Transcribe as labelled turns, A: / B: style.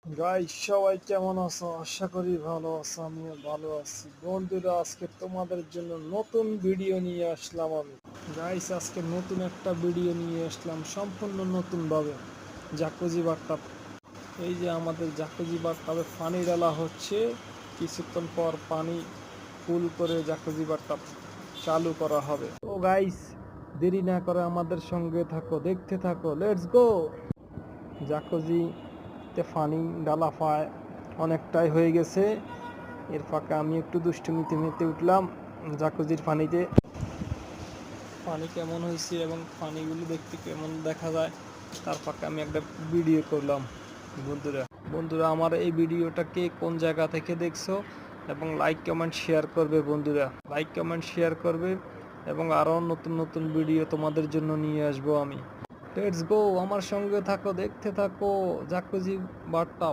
A: Guys সবাই কেমন আছো? আশা করি ভালো আছো, আমিও ভালো আছি। বন্ধুরা, আজকে তোমাদের জন্য নতুন ভিডিও নিয়ে আসলাম আমি। গাইস, আজকে নতুন একটা ভিডিও নিয়ে আসলাম সম্পূর্ণ নতুন ভাবে। জাকুজি বাথটাব, এই যে আমাদের জাকুজি বাথটাবে পানি ডালা হচ্ছে। কিছুক্ষণ পর পানি ফুল করে জাকুজি বাথটাব চালু করা হবে। তো গাইস, দেরি না করে আমাদের সঙ্গে থাকো, দেখতে থাকো, লেটস গো। জাকুজিতে পানি ডালা পায় অনেকটাই হয়ে গেছে। এর ফাঁকে আমি একটু দুষ্টুমিতে মেতে উঠলাম জাকুজির পানিতে। পানি কেমন হয়েছে এবং পানিগুলো দেখতে কেমন দেখা যায়, তার ফাঁকে আমি একটা ভিডিও করলাম। বন্ধুরা বন্ধুরা আমার এই ভিডিওটা কে কোন জায়গা থেকে দেখছো, এবং লাইক কমেন্ট শেয়ার করবে। বন্ধুরা, লাইক কমেন্ট শেয়ার করবে, এবং আরও নতুন নতুন ভিডিও তোমাদের জন্য নিয়ে আসবো আমি। লেটস গো, আমার সঙ্গে থাকো, দেখতে থাকো জাকুজি বাথটাব।